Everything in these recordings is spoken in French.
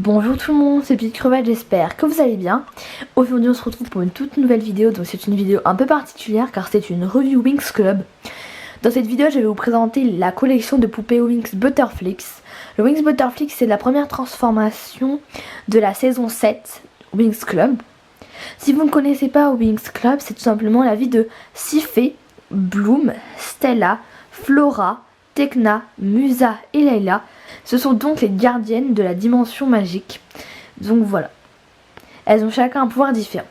Bonjour tout le monde, c'est Petite Crevette, j'espère que vous allez bien. Aujourd'hui on se retrouve pour une toute nouvelle vidéo, donc c'est une vidéo un peu particulière car c'est une review Winx Club. Dans cette vidéo je vais vous présenter la collection de poupées Winx Butterflix. Le Winx Butterflix c'est la première transformation de la saison 7 Winx Club. Si vous ne connaissez pas Winx Club, c'est tout simplement la vie de 6 fées, Bloom, Stella, Flora, Tecna, Musa et Layla. Ce sont donc les gardiennes de la dimension magique. Donc voilà. Elles ont chacun un pouvoir différent.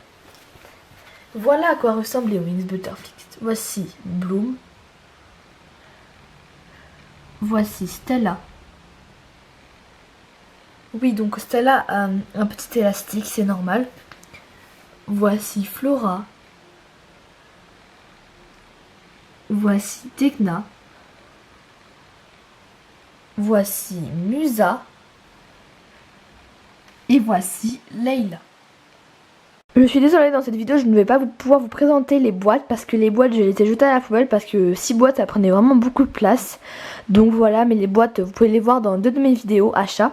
Voilà à quoi ressemblent les Winx Butterflix. Voici Bloom. Voici Stella. Oui, donc Stella a un petit élastique, c'est normal. Voici Flora. Voici Tecna. Voici Musa. Et voici Layla. Je suis désolée, dans cette vidéo je ne vais pas pouvoir vous présenter les boîtes parce que les boîtes je les ai jetées à la poubelle parce que 6 boîtes ça prenait vraiment beaucoup de place. Donc voilà, mais les boîtes vous pouvez les voir dans 2 de mes vidéos achats.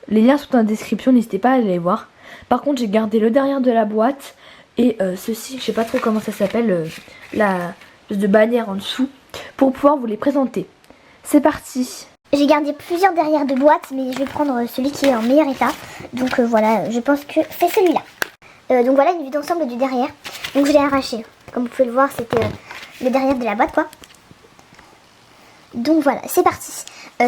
Les liens sont dans la description, n'hésitez pas à aller les voir. Par contre j'ai gardé le derrière de la boîte et ceci, je sais pas trop comment ça s'appelle, la de bannière en dessous pour pouvoir vous les présenter. C'est parti. J'ai gardé plusieurs derrière de boîtes, mais je vais prendre celui qui est en meilleur état. Donc voilà, je pense que c'est celui-là. Donc voilà une vue d'ensemble du derrière. Donc je l'ai arraché. Comme vous pouvez le voir, c'était le derrière de la boîte quoi. Donc voilà, c'est parti.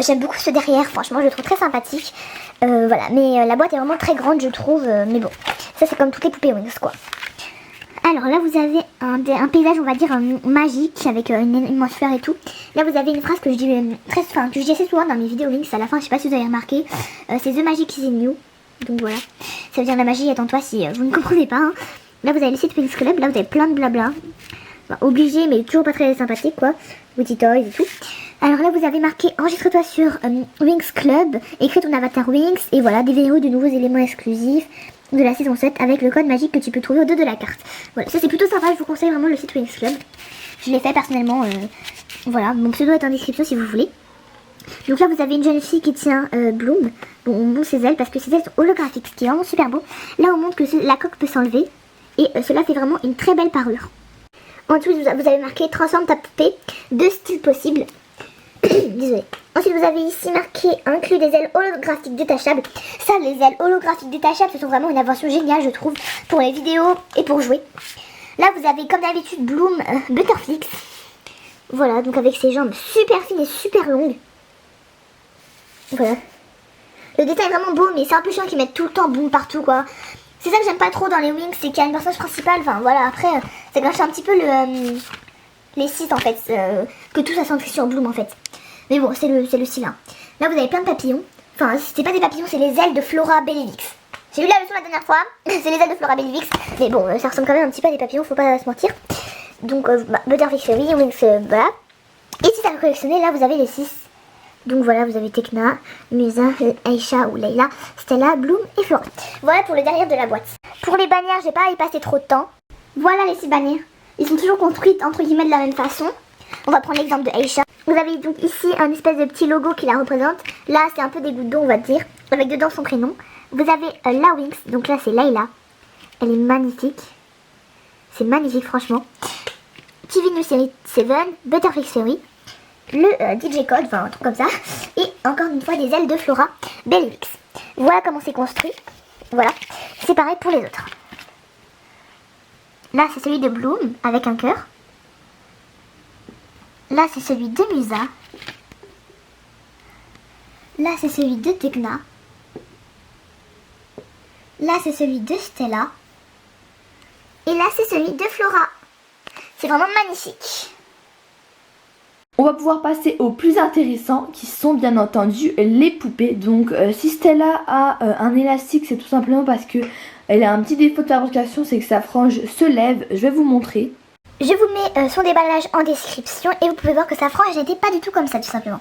J'aime beaucoup ce derrière, franchement je le trouve très sympathique. Voilà, mais la boîte est vraiment très grande je trouve. Mais bon, ça c'est comme toutes les poupées Winx quoi. Alors là vous avez un paysage on va dire magique avec une immense fleur et tout. Là vous avez une phrase que je dis assez souvent dans mes vidéos Winx à la fin, je sais pas si vous avez remarqué. C'est The Magic is in you. Donc voilà, ça veut dire la magie est en toi si vous ne comprenez pas hein. Là vous avez le site Winx Club, là vous avez plein de blabla. Enfin, obligé mais toujours pas très sympathique quoi. Witty Toys et tout. Alors là vous avez marqué enregistre-toi sur Winx Club, écris ton avatar Winx et voilà, déverrouille de nouveaux éléments exclusifs de la saison 7 avec le code magique que tu peux trouver au dos de la carte. Voilà, ça c'est plutôt sympa, je vous conseille vraiment le site Winx Club. Je l'ai fait personnellement, voilà, mon pseudo est en description si vous voulez. Donc là vous avez une jeune fille qui tient Bloom, bon ses ailes parce que ses ailes sont holographiques, ce qui est vraiment super beau. Là on montre que la coque peut s'enlever et cela fait vraiment une très belle parure. Ensuite vous avez marqué transforme ta poupée, 2 styles possibles. Désolée. Ensuite vous avez ici marqué inclut des ailes holographiques détachables. Ça les ailes holographiques détachables ce sont vraiment une invention géniale je trouve pour les vidéos et pour jouer. Là vous avez comme d'habitude Bloom Butterflix. Voilà donc avec ses jambes super fines et super longues. Voilà. Le détail est vraiment beau mais c'est un peu chiant qu'ils mettent tout le temps Bloom partout quoi. C'est ça que j'aime pas trop dans les Winx, c'est qu'il y a une personnage principale. Enfin voilà après ça gâche un petit peu les sites en fait. Que tout ça centré sur Bloom en fait. Mais bon, c'est le style hein. Là, vous avez plein de papillons. Enfin, c'est pas des papillons, c'est les ailes de Flora Bellivix. J'ai eu la leçon la dernière fois. C'est les ailes de Flora Bellivix. Mais bon, ça ressemble quand même un petit peu à des papillons, faut pas se mentir. Donc, Butterflix, oui, Winx, voilà. Et si ça a collectionné, là, vous avez les 6. Donc voilà, vous avez Tecna, Musa, Aisha ou Layla, Stella, Bloom et Flora. Voilà pour le derrière de la boîte. Pour les bannières, j'ai pas à y passer trop de temps. Voilà les 6 bannières. Ils sont toujours construites entre guillemets de la même façon. On va prendre l'exemple de Aisha. Vous avez donc ici un espèce de petit logo qui la représente. Là, c'est un peu des gouttes d'eau, on va dire, avec dedans son prénom. Vous avez la Winx, donc là, c'est Layla. Elle est magnifique. C'est magnifique, franchement. TV New Series 7, Butterflix Series, le DJ Code, enfin un truc comme ça. Et encore une fois, des ailes de Flora Bellivix. Voilà comment c'est construit. Voilà. C'est pareil pour les autres. Là, c'est celui de Bloom, avec un cœur. Là, c'est celui de Musa. Là, c'est celui de Tecna. Là, c'est celui de Stella. Et là, c'est celui de Flora. C'est vraiment magnifique. On va pouvoir passer au plus intéressant qui sont bien entendu les poupées. Donc si Stella a un élastique, c'est tout simplement parce que elle a un petit défaut de fabrication, c'est que sa frange se lève. Je vais vous montrer. Je vous mets son déballage en description et vous pouvez voir que sa frange n'était pas du tout comme ça tout simplement.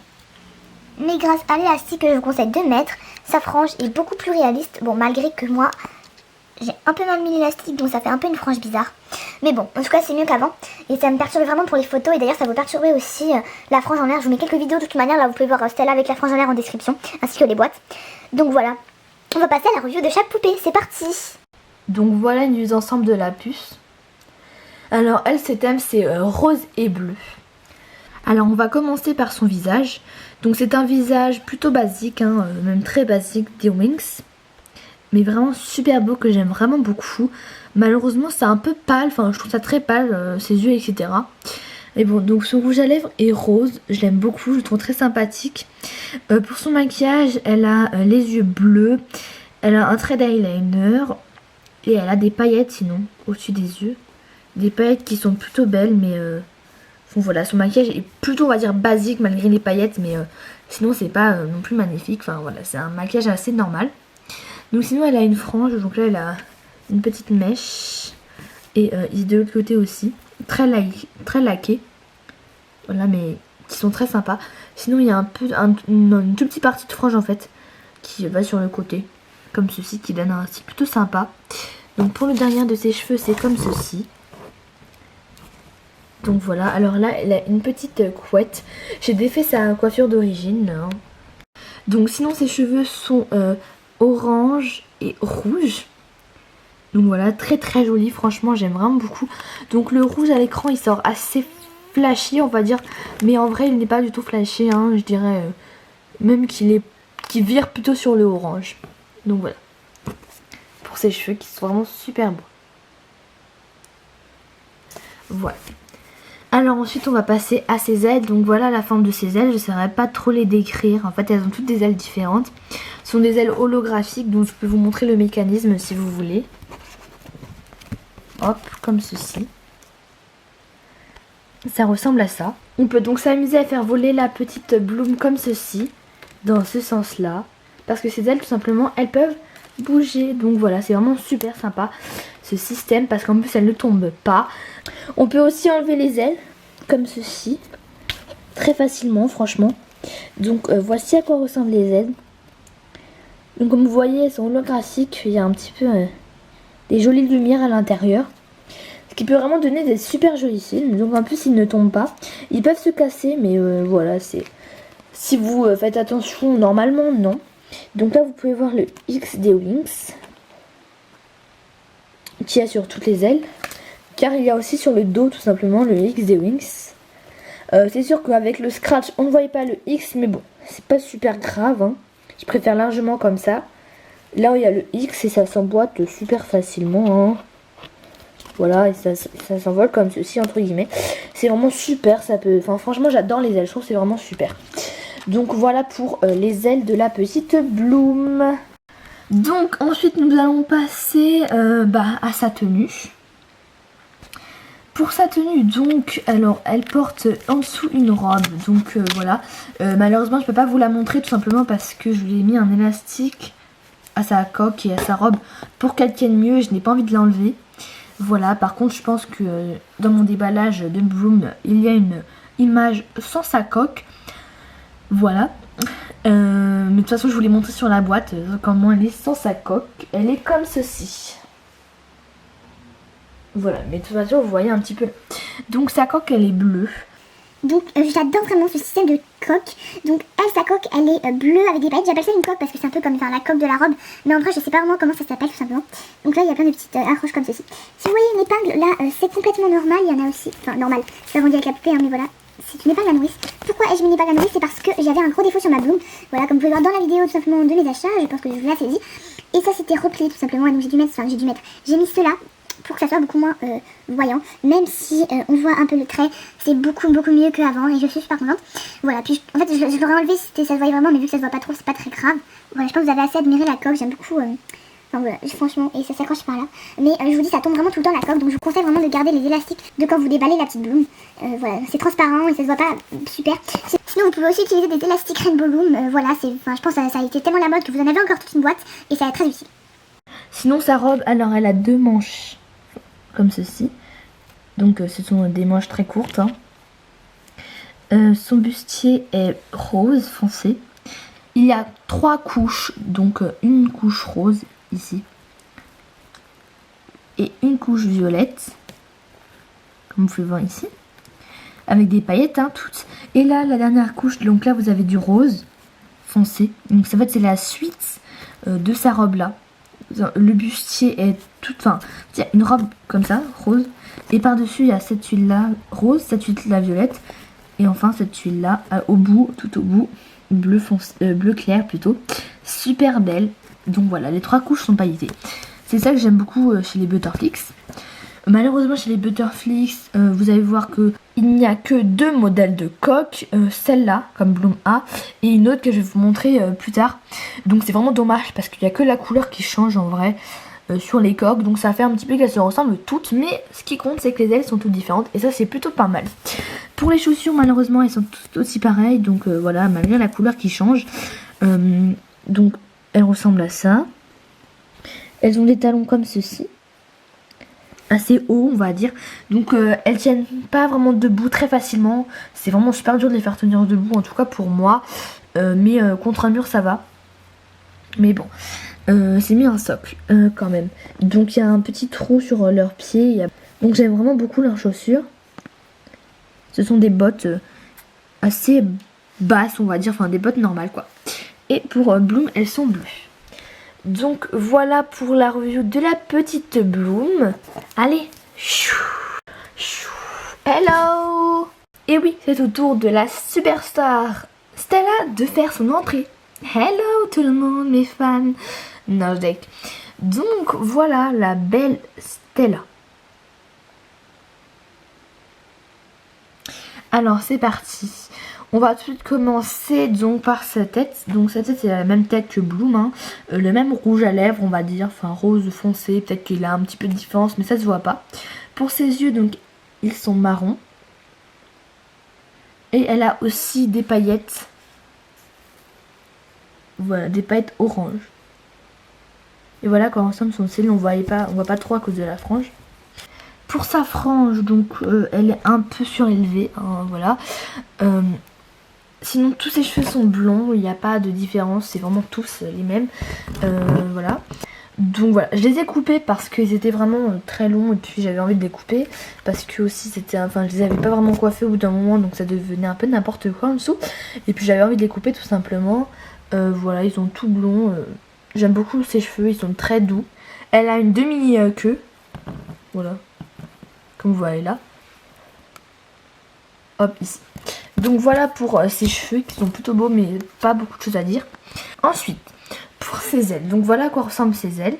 Mais grâce à l'élastique que je vous conseille de mettre, sa frange est beaucoup plus réaliste. Bon, malgré que moi, j'ai un peu mal mis l'élastique donc ça fait un peu une frange bizarre. Mais bon, en tout cas c'est mieux qu'avant. Et ça me perturbe vraiment pour les photos et d'ailleurs ça vous perturber aussi la frange en l'air. Je vous mets quelques vidéos de toute manière, là vous pouvez voir Stella avec la frange en l'air en description, ainsi que les boîtes. Donc voilà. On va passer à la review de chaque poupée, c'est parti. Donc voilà une vue d'ensemble de la puce. Alors elle, ses thèmes c'est rose et bleu. Alors on va commencer par son visage. Donc c'est un visage plutôt basique, hein, même très basique des Winx. Mais vraiment super beau, que j'aime vraiment beaucoup. Malheureusement c'est un peu pâle, enfin je trouve ça très pâle, ses yeux etc. Et bon, donc son rouge à lèvres est rose, je l'aime beaucoup, je le trouve très sympathique. Pour son maquillage, elle a les yeux bleus, elle a un trait d'eyeliner et elle a des paillettes sinon au-dessus des yeux. Des paillettes qui sont plutôt belles, mais bon, voilà, son maquillage est plutôt, on va dire, basique malgré les paillettes, mais sinon c'est pas non plus magnifique. Enfin voilà, c'est un maquillage assez normal. Donc sinon elle a une frange, donc là elle a une petite mèche et de l'autre côté aussi. Très laqué, voilà, mais qui sont très sympas. Sinon il y a une toute petite partie de frange en fait qui va sur le côté, comme ceci, qui donne un style plutôt sympa. Donc pour le derrière de ses cheveux c'est comme ceci. Donc voilà, alors là elle a une petite couette. J'ai défait sa coiffure d'origine. Donc sinon ses cheveux sont orange et rouge. Donc voilà, très très joli, franchement j'aime vraiment beaucoup. Donc le rouge à l'écran il sort assez flashy on va dire, mais en vrai il n'est pas du tout flashy, hein, je dirais même qu'il vire plutôt sur le orange. Donc voilà, pour ses cheveux qui sont vraiment super beaux. Voilà. Alors ensuite on va passer à ses ailes. Donc voilà la forme de ses ailes, je ne saurais pas trop les décrire. En fait elles ont toutes des ailes différentes. Ce sont des ailes holographiques, donc je peux vous montrer le mécanisme si vous voulez. Hop, comme ceci. Ça ressemble à ça. On peut donc s'amuser à faire voler la petite Bloom comme ceci, dans ce sens là. Parce que ces ailes tout simplement elles peuvent bouger. Donc voilà, c'est vraiment super sympa ce système, parce qu'en plus elles ne tombent pas. On peut aussi enlever les ailes comme ceci, très facilement franchement. Donc voici à quoi ressemblent les ailes. Donc comme vous voyez elles sont holographiques, il y a un petit peu des jolies lumières à l'intérieur. Ce qui peut vraiment donner des super jolis films. Donc en plus ils ne tombent pas. Ils peuvent se casser mais voilà, c'est si vous faites attention, normalement non. Donc là vous pouvez voir le X des Winx qui a sur toutes les ailes. Car il y a aussi sur le dos tout simplement le X des Winx. C'est sûr qu'avec le scratch on ne voyait pas le X, mais bon c'est pas super grave, hein. Je préfère largement comme ça. Là où il y a le X et ça s'emboîte super facilement, hein. Voilà, et ça s'envole comme ceci entre guillemets. C'est vraiment super, ça peut. Enfin franchement j'adore les ailes, je trouve que c'est vraiment super. Donc voilà pour les ailes de la petite Bloom. Donc ensuite nous allons passer à sa tenue. Pour sa tenue donc, alors elle porte en dessous une robe, donc voilà. Malheureusement je peux pas vous la montrer tout simplement parce que je lui ai mis un élastique à sa coque et à sa robe pour qu'elle tienne mieux et je n'ai pas envie de l'enlever. Voilà, par contre je pense que dans mon déballage de Bloom il y a une image sans sa coque. Voilà. Mais de toute façon je vous l'ai montré sur la boîte comment elle est sans sa coque. Elle est comme ceci. Voilà, mais de toute façon vous voyez un petit peu. Donc sa coque elle est bleue. Donc j'adore vraiment ce système de coque. Donc elle, sa coque elle est bleue avec des paillettes. J'appelle ça une coque parce que c'est un peu comme la coque de la robe, mais en vrai je sais pas vraiment comment ça s'appelle tout simplement. Donc là il y a plein de petites accroches comme ceci. Si vous voyez une épingle là, c'est complètement normal. Il y en a aussi, enfin normal, c'est pas vendu avec la poupée, hein, mais voilà, c'est une épingle à nourrice. Pourquoi ai-je mis une épingle à nourrice? C'est parce que j'avais un gros défaut sur ma Bloom. Voilà, comme vous pouvez voir dans la vidéo tout simplement de mes achats, je pense que je vous l'ai assez dit. Et ça c'était replié tout simplement, et donc j'ai mis cela pour que ça soit beaucoup moins voyant, même si on voit un peu le trait, c'est beaucoup mieux qu'avant et je suis super contente. Voilà, puis en fait je l'aurais enlevé si ça se voyait vraiment, mais vu que ça se voit pas trop c'est pas très grave. Voilà, je pense que vous avez assez admiré la coque, j'aime beaucoup, enfin voilà, franchement, et ça s'accroche par là. Mais je vous dis, ça tombe vraiment tout le temps la coque, donc je vous conseille vraiment de garder les élastiques de quand vous déballez la petite Bloom. Voilà, c'est transparent et ça se voit pas super. Sinon vous pouvez aussi utiliser des élastiques Rainbow Loom, voilà, je pense que ça a été tellement la mode que vous en avez encore toute une boîte et ça est très utile. Sinon sa robe, alors elle a deux manches comme ceci, donc ce sont des manches très courtes, hein. Son bustier est rose foncé. Il y a 3 couches, donc une couche rose ici et une couche violette comme vous pouvez voir ici avec des paillettes, hein, toutes. Et là la dernière couche, donc là vous avez du rose foncé, donc en fait c'est la suite de sa robe là. Le bustier est tout, enfin, il y a une robe comme ça, rose, et par-dessus il y a cette tuile là, rose, cette tuile là, violette, et enfin cette tuile là, au bout, tout au bout, bleu foncé, bleu clair plutôt, super belle. Donc voilà, les 3 couches sont pailletées. C'est ça que j'aime beaucoup chez les Butterflix. Malheureusement chez les Butterflix, vous allez voir que il n'y a que 2 modèles de coque, celle-là comme Bloom A et une autre que je vais vous montrer plus tard. Donc c'est vraiment dommage parce qu'il n'y a que la couleur qui change en vrai sur les coques. Donc ça fait un petit peu qu'elles se ressemblent toutes, mais ce qui compte c'est que les ailes sont toutes différentes et ça c'est plutôt pas mal. Pour les chaussures malheureusement elles sont toutes aussi pareilles, donc voilà, malgré la couleur qui change. Donc elles ressemblent à ça. Elles ont des talons comme ceci, assez haut on va dire, donc elles tiennent pas vraiment debout très facilement, c'est vraiment super dur de les faire tenir debout en tout cas pour moi, mais contre un mur ça va, mais bon c'est mieux un socle quand même. Donc il y a un petit trou sur leurs pieds, donc j'aime vraiment beaucoup leurs chaussures. Ce sont des bottes assez basses on va dire, enfin des bottes normales quoi, et pour Bloom elles sont bleues. Donc voilà pour la review de la petite Bloom. Allez, chou, chou, hello. Et oui, c'est au tour de la superstar Stella de faire son entrée. Hello tout le monde mes fans. No deck. Donc voilà la belle Stella. Alors c'est parti. On va tout de suite commencer donc par sa tête. Donc sa tête c'est la même tête que Bloom, hein. Le même rouge à lèvres on va dire, enfin rose foncé, peut-être qu'il a un petit peu de différence mais ça se voit pas. Pour ses yeux donc ils sont marrons. Et elle a aussi des paillettes. Voilà, des paillettes orange. Et voilà quand ensemble son cils on voit pas trop à cause de la frange. Pour sa frange donc elle est un peu surélevée, hein, voilà. Sinon tous ses cheveux sont blonds, il n'y a pas de différence, c'est vraiment tous les mêmes, voilà. Donc voilà, je les ai coupés parce qu'ils étaient vraiment très longs et puis j'avais envie de les couper parce que aussi c'était, enfin je les avais pas vraiment coiffés au bout d'un moment donc ça devenait un peu n'importe quoi en dessous. Et puis j'avais envie de les couper tout simplement, voilà ils sont tout blonds, j'aime beaucoup ses cheveux, ils sont très doux. Elle a une demi-queue, voilà, comme vous voyez là. Hop ici. Donc voilà pour ses cheveux qui sont plutôt beaux mais pas beaucoup de choses à dire. Ensuite pour ses ailes, donc voilà à quoi ressemblent ses ailes.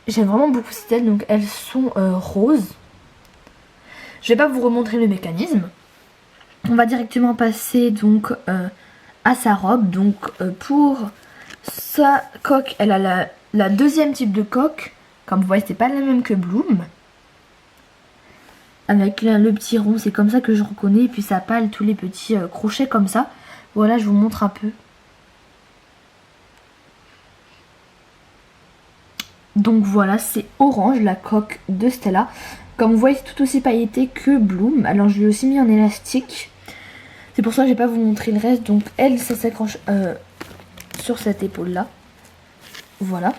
J'aime vraiment beaucoup ces ailes, donc elles sont roses. Je vais pas vous remontrer le mécanisme. On va directement passer donc à sa robe. Donc pour sa coque, elle a la deuxième type de coque. Comme vous voyez c'est pas la même que Bloom. Avec le petit rond, c'est comme ça que je reconnais. Et puis ça pâle tous les petits crochets comme ça. Voilà, je vous montre un peu. Donc voilà, c'est orange la coque de Stella. Comme vous voyez, c'est tout aussi pailleté que Bloom. Alors je lui ai aussi mis un élastique. C'est pour ça que je vais pas vous montrer le reste. Donc elle, ça s'accroche sur cette épaule là. Voilà.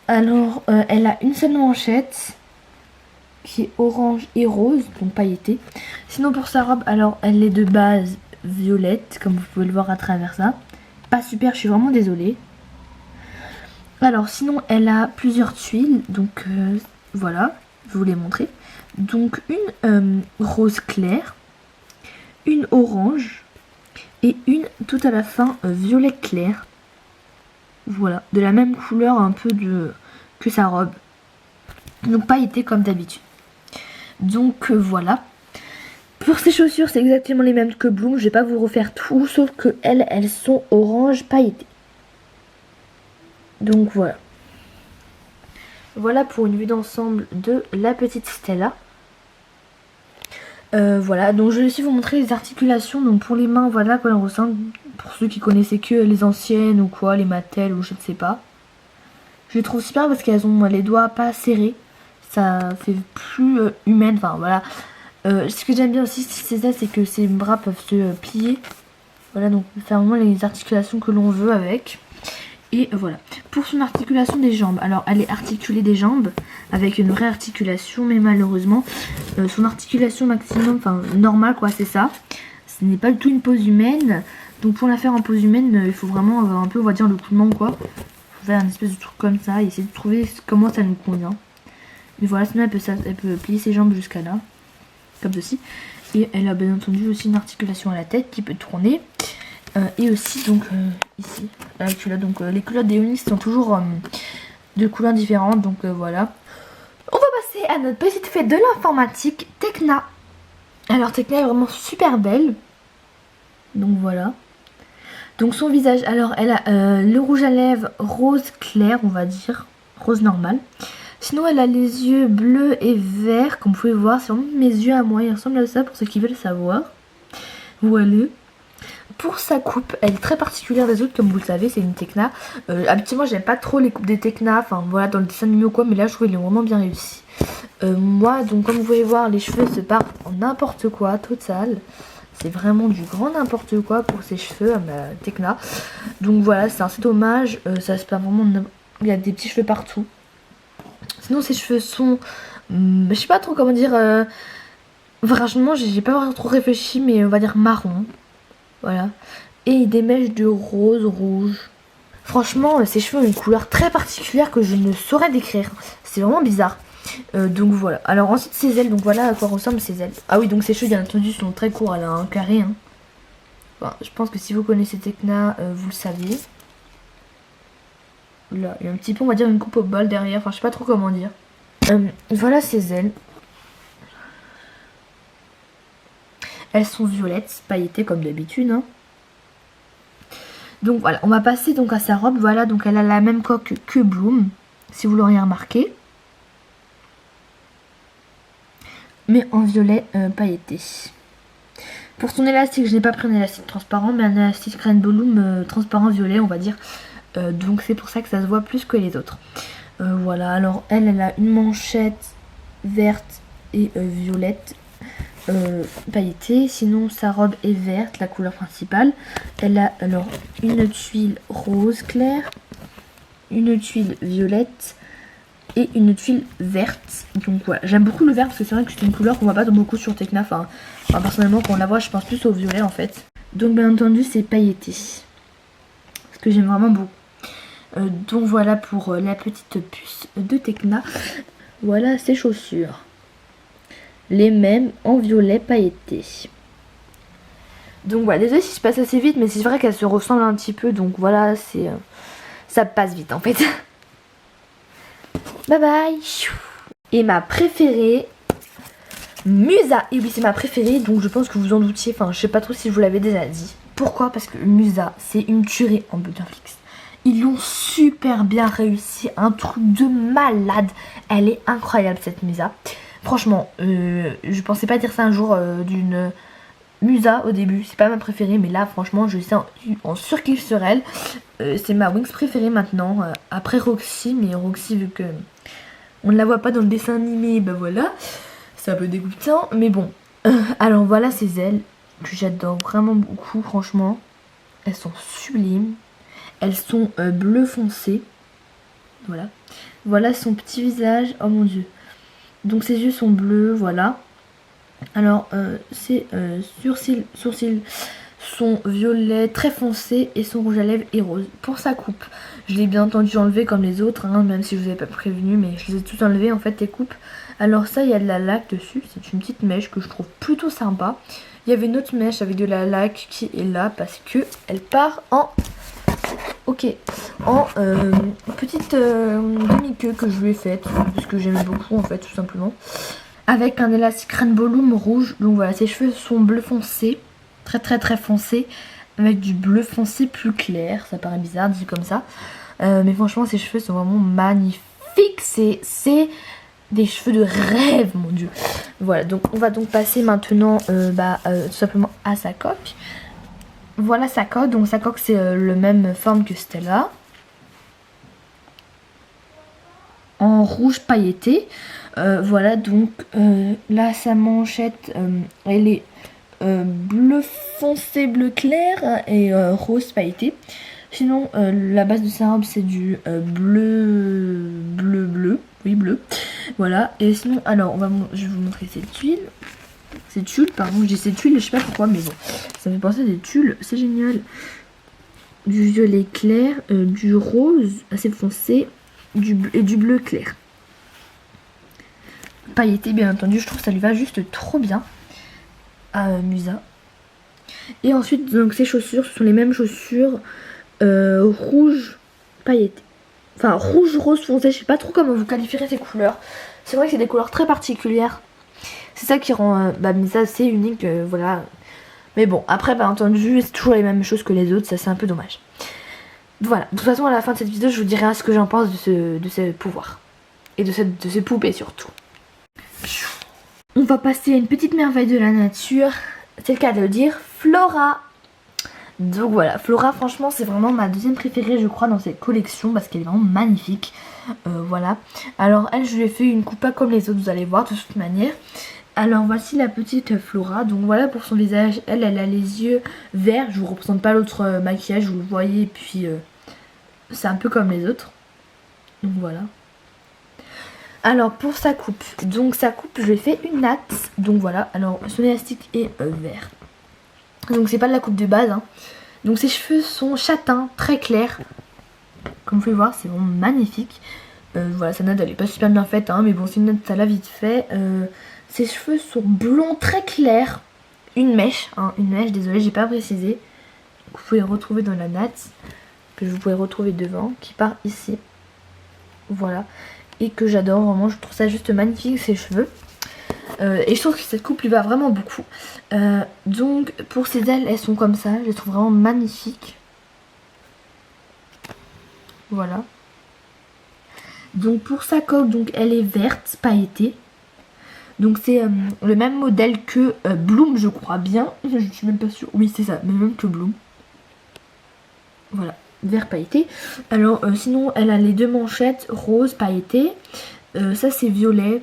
Alors elle a une seule manchette qui est orange et rose, donc pailletée. Sinon pour sa robe, alors elle est de base violette, comme vous pouvez le voir à travers ça. Pas super, je suis vraiment désolée. Alors sinon elle a plusieurs tuiles, donc voilà, je vais vous les montrer. Donc une rose claire, une orange et une tout à la fin violet clair. Voilà, de la même couleur un peu que sa robe. Donc pailletée comme d'habitude. Donc voilà. Pour ces chaussures, c'est exactement les mêmes que Bloom. Je vais pas vous refaire tout, sauf que elles sont orange pailletées. Donc voilà. Voilà pour une vue d'ensemble de la petite Stella. Voilà, donc je vais aussi vous montrer les articulations. Donc pour les mains, voilà quoi elles ressemblent. Pour ceux qui connaissaient que les anciennes ou quoi, les Mattel ou je ne sais pas. Je les trouve super parce qu'elles ont les doigts pas serrés. Ça fait plus humaine, enfin voilà. Ce que j'aime bien aussi c'est ça, c'est que ses bras peuvent se plier. Voilà, donc faire vraiment les articulations que l'on veut avec. Et voilà. Pour son articulation des jambes, alors elle est articulée des jambes avec une vraie articulation, mais malheureusement son articulation maximum, enfin normale quoi, c'est ça. Ce n'est pas du tout une pose humaine. Donc pour la faire en pose humaine, il faut vraiment avoir un peu, on va dire, le coup de main quoi. faire un espèce de truc comme ça et essayer de trouver comment ça nous convient. Mais voilà, sinon elle peut plier ses jambes jusqu'à là, comme ceci. Et elle a bien entendu aussi une articulation à la tête qui peut tourner. Et aussi donc ici, la culotte. Donc les culottes des Onyx sont toujours de couleurs différentes. Donc voilà. On va passer à notre petite fête de l'informatique, Tecna. Alors Tecna est vraiment super belle. Donc voilà. Donc son visage, alors elle a le rouge à lèvres rose clair, on va dire. Rose normal. Sinon elle a les yeux bleus et verts, comme vous pouvez voir. C'est vraiment mes yeux à moi, ils ressemblent à ça pour ceux qui veulent savoir. Voilà. Pour sa coupe, elle est très particulière des autres, comme vous le savez, c'est une Tecna. Habituellement, j'aime pas trop les coupes des Tecna, enfin voilà, dans le dessin animé ou quoi, mais là je trouve qu'elle est vraiment bien réussie. Moi, donc comme vous pouvez voir, les cheveux se partent en n'importe quoi, total. C'est vraiment du grand n'importe quoi pour ses cheveux à ma Tecna. Donc voilà, c'est dommage, ça se part vraiment, il y a des petits cheveux partout. Sinon, ses cheveux sont, je sais pas trop comment dire, franchement, j'ai pas trop réfléchi, mais on va dire marron. Voilà. Et des mèches de rose rouge. Franchement, ses cheveux ont une couleur très particulière que je ne saurais décrire. C'est vraiment bizarre. Donc voilà. Alors ensuite ses ailes. Donc voilà à quoi ressemblent ses ailes. Ah oui, donc ses cheveux bien entendu sont très courts. Elle a un carré. Hein. Enfin, je pense que si vous connaissez Tecna, vous le saviez. Là, il y a un petit peu, on va dire, une coupe au bol derrière. Enfin, je sais pas trop comment dire. Voilà ses ailes. Elles sont violettes, pailletées comme d'habitude. Hein. Donc voilà, on va passer donc à sa robe. Voilà, donc elle a la même coque que Bloom, si vous l'auriez remarqué. Mais en violet pailleté. Pour son élastique, je n'ai pas pris un élastique transparent, mais un élastique Rainbow Loom transparent violet, on va dire. Donc c'est pour ça que ça se voit plus que les autres. Voilà, alors elle a une manchette verte et violette. Pailletée, sinon sa robe est verte, la couleur principale. Elle a alors une tuile rose clair, une tuile violette et une tuile verte. Donc voilà, j'aime beaucoup le vert parce que c'est vrai que c'est une couleur qu'on voit pas beaucoup sur Tecna. Enfin, personnellement quand on la voit je pense plus au violet en fait. Donc bien entendu c'est pailleté, ce que j'aime vraiment beaucoup. Donc voilà pour la petite puce de Tecna. Voilà ses chaussures. Les mêmes en violet pailleté. Donc voilà, désolé si je passe assez vite, mais c'est vrai qu'elles se ressemblent un petit peu, donc voilà, c'est ça passe vite en fait. Bye bye. Et ma préférée, Musa. Et oui, c'est ma préférée, donc je pense que vous en doutiez, enfin je sais pas trop si je vous l'avais déjà dit. Pourquoi? Parce que Musa, c'est une tuerie en Butterflix. Ils l'ont super bien réussi, un truc de malade. Elle est incroyable cette Musa. Franchement, je pensais pas dire ça un jour d'une Musa au début. C'est pas ma préférée, mais là, franchement, je suis en surkiff sur elle. C'est ma Wings préférée maintenant. Après Roxy, mais Roxy, vu que on ne la voit pas dans le dessin animé, bah voilà. C'est un peu dégoûtant, mais bon. Alors voilà ces ailes que j'adore vraiment beaucoup, franchement. Elles sont sublimes. Elles sont bleu foncé. Voilà. Voilà son petit visage. Oh mon dieu. Donc ses yeux sont bleus, voilà. Alors ses sourcils sont violets très foncés et son rouge à lèvres est rose. Pour sa coupe, je l'ai bien entendu enlever comme les autres, hein, même si je vous avais pas prévenu, mais je les ai tous enlevés en fait les coupes. Alors ça, il y a de la laque dessus, c'est une petite mèche que je trouve plutôt sympa. Il y avait une autre mèche avec de la laque qui est là parce que elle part en... Ok, en petite demi-queue que je lui ai faite, parce que j'aimais beaucoup en fait tout simplement. Avec un élastique Rainbow Loom rouge, donc voilà, ses cheveux sont bleu foncé, très foncé, avec du bleu foncé plus clair, ça paraît bizarre dit comme ça. Mais franchement ses cheveux sont vraiment magnifiques, c'est des cheveux de rêve mon dieu. Voilà, donc on va donc passer maintenant tout simplement à sa coque. Voilà sa coque, donc sa coque c'est le même forme que Stella. En rouge pailleté. Voilà donc là sa manchette elle est bleu foncé, bleu clair et rose pailleté. Sinon la base de sa robe c'est du bleu. Oui bleu. Voilà. Et sinon alors je vais vous montrer cette tuile. Ces tulles, pardon, je dis ces tuiles, je sais pas pourquoi, mais bon, ça me fait penser à des tulles, c'est génial. du violet clair, du rose assez foncé et du bleu clair. Pailleté bien entendu, je trouve que ça lui va juste trop bien à Musa. Et ensuite donc ces chaussures, ce sont les mêmes chaussures rouge pailleté. Enfin rouge rose foncé, je sais pas trop comment vous qualifierez ces couleurs. C'est vrai que c'est des couleurs très particulières. C'est ça qui rend Musa assez unique, voilà. Mais bon, après, bien entendu, c'est toujours les mêmes choses que les autres, ça c'est un peu dommage. Voilà, de toute façon, à la fin de cette vidéo, je vous dirai ce que j'en pense de ce pouvoir. Et de ces poupées surtout. On va passer à une petite merveille de la nature, c'est le cas de le dire, Flora. Donc voilà, Flora, franchement, c'est vraiment ma deuxième préférée, je crois, dans cette collection, parce qu'elle est vraiment magnifique. Voilà. Alors, elle, je lui ai fait une coupe pas comme les autres, vous allez voir, de toute manière. Alors voici la petite Flora, donc voilà pour son visage, elle a les yeux verts, je vous représente pas l'autre maquillage, vous le voyez, et puis c'est un peu comme les autres, donc voilà. Alors pour sa coupe, je lui ai fait une natte, donc voilà, alors son élastique est vert, donc c'est pas de la coupe de base, hein. Donc ses cheveux sont châtains, très clairs, comme vous pouvez voir, c'est vraiment magnifique, voilà, sa natte elle est pas super bien faite, hein, mais bon c'est une natte ça l'a vite fait. Ses cheveux sont blonds très clairs. Une mèche, désolé, j'ai pas précisé. Vous pouvez retrouver dans la natte, que vous pouvez retrouver devant, qui part ici. Voilà. Et que j'adore, vraiment, je trouve ça juste magnifique, ses cheveux. Et je trouve que cette coupe lui va vraiment beaucoup. Donc, pour ses ailes, elles sont comme ça. Je les trouve vraiment magnifiques. Voilà. Donc, pour sa coque, donc, elle est verte, pailletée. Donc c'est le même modèle que Bloom, je crois bien. Je suis même pas sûre. Oui, c'est ça, même que Bloom. Voilà, vert pailleté. Alors sinon, elle a les deux manchettes rose pailleté. Ça c'est violet.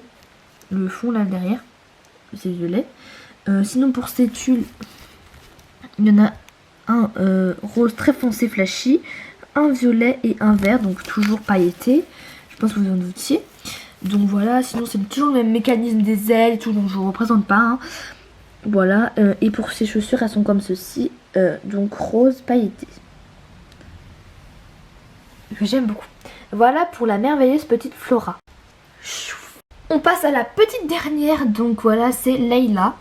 Le fond là derrière, c'est violet. Sinon pour ses tulles, il y en a un rose très foncé flashy, un violet et un vert, donc toujours pailleté. Je pense que vous en doutiez. Donc voilà, sinon c'est toujours le même mécanisme des ailes et tout, donc je vous représente pas, hein. Voilà, et pour ses chaussures, elles sont comme ceci, donc rose pailleté. Que j'aime beaucoup. Voilà pour la merveilleuse petite Flora. On passe à la petite dernière, donc voilà, c'est Layla.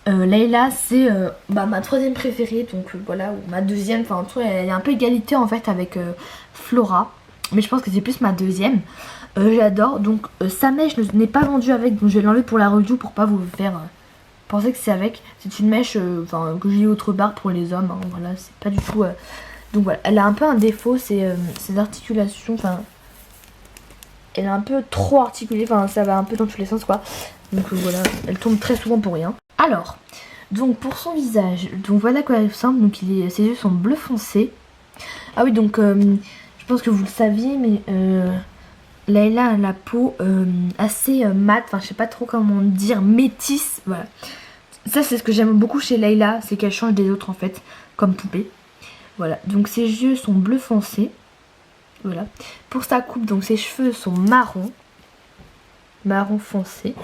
Layla, c'est ma troisième préférée, donc voilà, ou ma deuxième, enfin en tout, elle est un peu égalité en fait avec Flora. Mais je pense que c'est plus ma deuxième. J'adore. Donc sa mèche n'est pas vendue avec, donc je vais l'enlever pour la review pour pas vous faire penser que c'est avec. C'est une mèche que j'ai autre part pour les hommes, hein. Voilà, c'est pas du tout donc voilà, elle a un peu un défaut, c'est ses articulations, enfin elle est un peu trop articulée, enfin ça va un peu dans tous les sens quoi. Donc voilà, elle tombe très souvent pour rien. Alors, donc pour son visage, donc voilà quoi elle ressemble. Donc ses yeux sont bleu foncé. Ah oui, donc je pense que vous le saviez, mais Layla a la peau assez mate, enfin je sais pas trop comment dire, métisse, voilà. Ça c'est ce que j'aime beaucoup chez Layla, c'est qu'elle change des autres en fait, comme poupée. Voilà, donc ses yeux sont bleu foncé. Voilà. Pour sa coupe, donc ses cheveux sont marron foncé.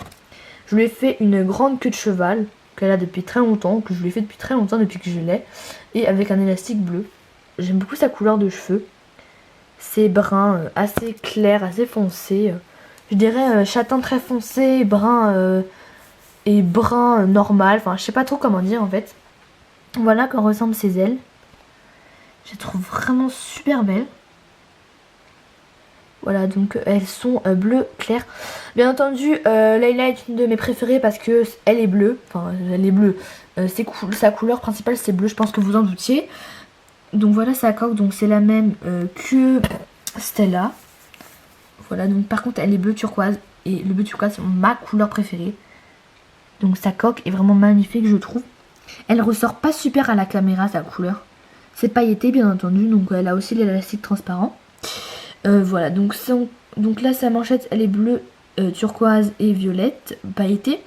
Je lui ai fait une grande queue de cheval qu'elle a depuis très longtemps, que je lui ai fait depuis très longtemps, depuis que je l'ai, et avec un élastique bleu. J'aime beaucoup sa couleur de cheveux. C'est brun, assez clair, assez foncé. Je dirais châtain très foncé, brun et brun normal. Enfin, je sais pas trop comment dire en fait. Voilà qu'en ressemblent ses ailes. Je les trouve vraiment super belles. Voilà, donc elles sont bleu clair. Bien entendu, Layla est une de mes préférées parce que elle est bleue. Enfin, elle est bleue. Sa couleur principale c'est bleu, je pense que vous en doutiez. Donc voilà sa coque, donc c'est la même que Stella. Voilà, donc par contre elle est bleu turquoise. Et le bleu turquoise c'est ma couleur préférée. Donc sa coque est vraiment magnifique je trouve. Elle ressort pas super à la caméra sa couleur. C'est pailleté bien entendu, donc elle a aussi l'élastique transparent. Voilà, donc là sa manchette elle est bleue, turquoise et violette, pailletée.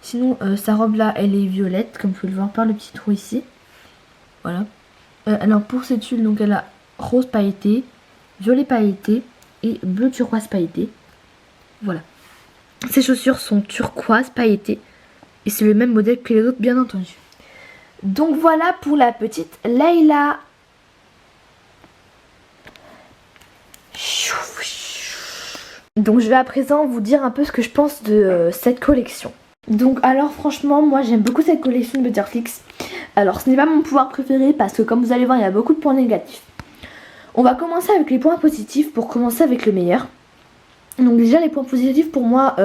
Sinon sa robe là elle est violette, comme vous pouvez le voir par le petit trou ici. Voilà. Alors pour ses tulles, donc elle a rose pailleté, violet pailleté et bleu turquoise pailleté. Voilà. Ses chaussures sont turquoise pailletées. Et c'est le même modèle que les autres bien entendu. Donc voilà pour la petite Layla. Donc je vais à présent vous dire un peu ce que je pense de cette collection. Donc alors franchement moi j'aime beaucoup cette collection de Butterflix. Alors ce n'est pas mon pouvoir préféré parce que comme vous allez voir il y a beaucoup de points négatifs. On va commencer avec les points positifs pour commencer avec le meilleur. Donc déjà les points positifs pour moi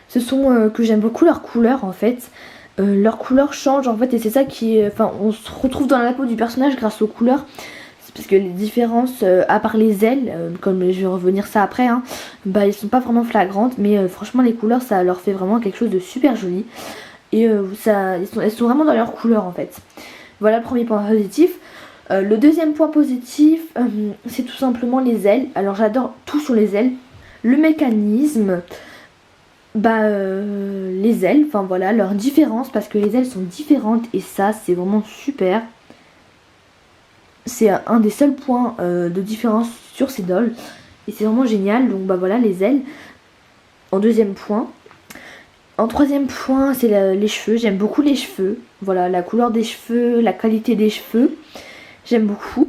ce sont que j'aime beaucoup leurs couleurs en fait. Leurs couleurs changent en fait et c'est ça qui est... Enfin on se retrouve dans la peau du personnage grâce aux couleurs. Parce que les différences, à part les ailes, comme je vais revenir ça après, hein, bah elles sont pas vraiment flagrantes, mais franchement les couleurs ça leur fait vraiment quelque chose de super joli. Et elles sont vraiment dans leur couleur en fait. Voilà le premier point positif. Le deuxième point positif, c'est tout simplement les ailes. Alors j'adore tout sur les ailes. Le mécanisme, les ailes, enfin voilà, leur différence, parce que les ailes sont différentes et ça c'est vraiment super. C'est un des seuls points de différence sur ces dolls. Et c'est vraiment génial. Donc bah voilà les ailes. En deuxième point. En troisième point c'est les cheveux. J'aime beaucoup les cheveux. Voilà la couleur des cheveux, la qualité des cheveux. J'aime beaucoup.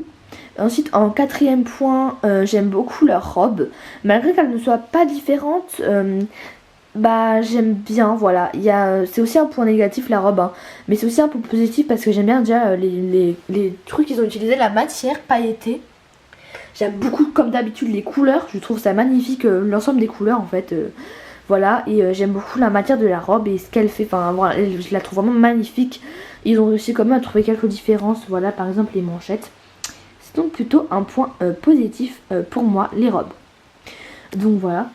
Ensuite en quatrième point j'aime beaucoup leur robe. Malgré qu'elle ne soit pas différente. J'aime bien, voilà. C'est aussi un point négatif la robe, hein. Mais c'est aussi un point positif parce que j'aime bien déjà les trucs qu'ils ont utilisé, la matière pailletée. J'aime beaucoup comme d'habitude les couleurs, je trouve ça magnifique, l'ensemble des couleurs en fait. Voilà, et j'aime beaucoup la matière de la robe et ce qu'elle fait, enfin voilà, je la trouve vraiment magnifique. Ils ont réussi quand même à trouver quelques différences, voilà par exemple les manchettes. C'est donc plutôt un point positif pour moi, les robes. Donc voilà.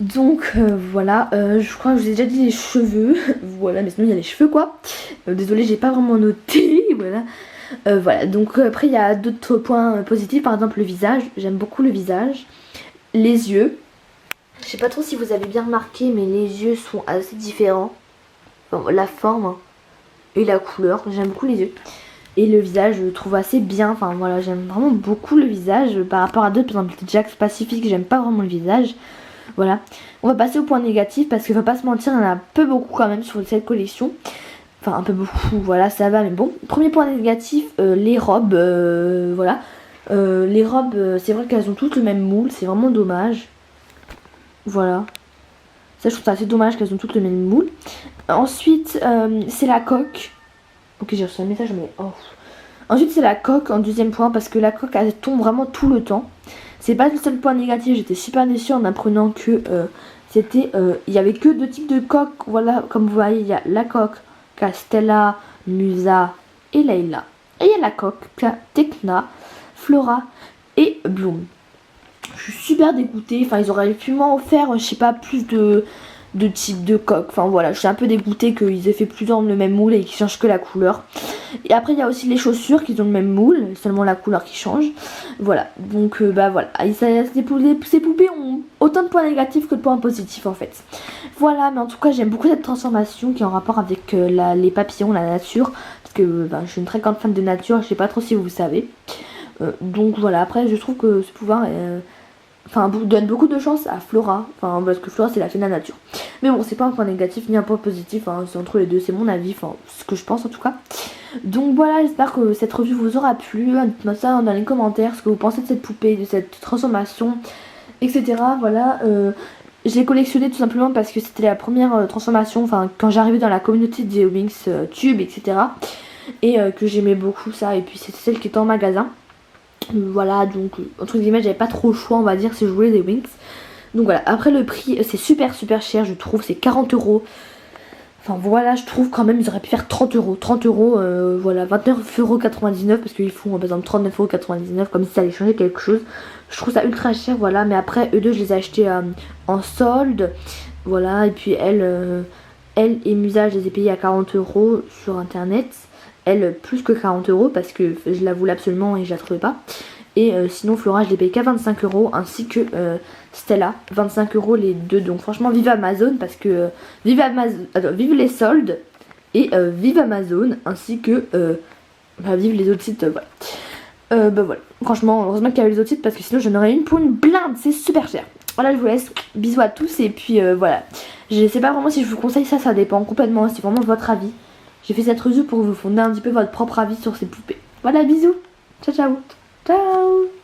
Donc voilà, je crois que je vous ai déjà dit les cheveux, voilà, mais sinon il y a les cheveux quoi. Désolée, j'ai pas vraiment noté, voilà. Voilà, donc après il y a d'autres points positifs, par exemple le visage, j'aime beaucoup le visage. Les yeux, je sais pas trop si vous avez bien remarqué, mais les yeux sont assez différents. Enfin, la forme et la couleur, j'aime beaucoup les yeux. Et le visage, je le trouve assez bien, enfin voilà, j'aime vraiment beaucoup le visage par rapport à d'autres, par exemple Jax Pacific, j'aime pas vraiment le visage. Voilà, on va passer au point négatif parce qu'il faut pas se mentir, il y en a un peu beaucoup quand même sur cette collection. Enfin un peu beaucoup, voilà ça va, mais bon. Premier point négatif, les robes, voilà. Les robes, c'est vrai qu'elles ont toutes le même moule, c'est vraiment dommage. Voilà. Ça je trouve ça assez dommage qu'elles ont toutes le même moule. Ensuite, c'est la coque. Ok j'ai reçu un message mais... Oh. Ensuite c'est la coque en deuxième point parce que la coque elle tombe vraiment tout le temps. C'est pas le seul point négatif, j'étais super déçue en apprenant que il y avait que deux types de coques. Voilà, comme vous voyez, il y a la coque Castella, Musa et Layla. Et il y a la coque Tekna, Flora et Bloom. Je suis super dégoûtée, enfin ils auraient pu m'en faire, je sais pas, plus de types de coques. Enfin voilà, je suis un peu dégoûtée qu'ils aient fait plus dans le même moule et qu'ils changent que la couleur. Et après il y a aussi les chaussures qui ont le même moule, seulement la couleur qui change. Voilà, donc voilà, ces poupées ont autant de points négatifs que de points positifs en fait. Voilà, mais en tout cas j'aime beaucoup cette transformation qui est en rapport avec les papillons, la nature. Parce que je suis une très grande fan de nature, je sais pas trop si vous savez. Donc voilà, après je trouve que ce pouvoir donne beaucoup de chance à Flora, parce que Flora c'est la fée de la nature. Mais bon, c'est pas un point négatif ni un point positif, hein, c'est entre les deux, c'est mon avis, ce que je pense en tout cas. Donc voilà, j'espère que cette revue vous aura plu. Dites-moi ça dans les commentaires, ce que vous pensez de cette poupée, de cette transformation, etc. Voilà, je l'ai collectionnée tout simplement parce que c'était la première transformation, quand j'arrivais dans la communauté des Wings Tube, etc. Et que j'aimais beaucoup ça, et puis c'était celle qui était en magasin. Voilà, donc entre guillemets j'avais pas trop le choix on va dire si je voulais des Wings. Donc voilà, après le prix c'est super cher je trouve, c'est 40 €. Enfin voilà, je trouve quand même ils auraient pu faire 30 €. 30 €, voilà, 29,99 € parce qu'ils font par exemple 39,99 € comme si ça allait changer quelque chose. Je trouve ça ultra cher, voilà, mais après eux deux je les ai achetés en solde. Voilà, et puis elle et Musa je les ai payés à 40 € sur internet. Elle plus que 40 € parce que je la voulais absolument et je la trouvais pas. Et sinon Flora je l'ai payé qu'à 25 € ainsi que Stella, 25 € les deux. Donc franchement vive Amazon parce que vive les soldes et vive Amazon ainsi que vive les autres sites. Voilà. Voilà. Franchement heureusement qu'il y a eu les autres sites parce que sinon j'en aurais une pour une blinde, c'est super cher. Voilà, je vous laisse, bisous à tous et puis voilà. Je sais pas vraiment si je vous conseille ça dépend complètement, c'est vraiment votre avis. J'ai fait cette revue pour vous fonder un petit peu votre propre avis sur ces poupées. Voilà, bisous. Ciao, ciao. Ciao.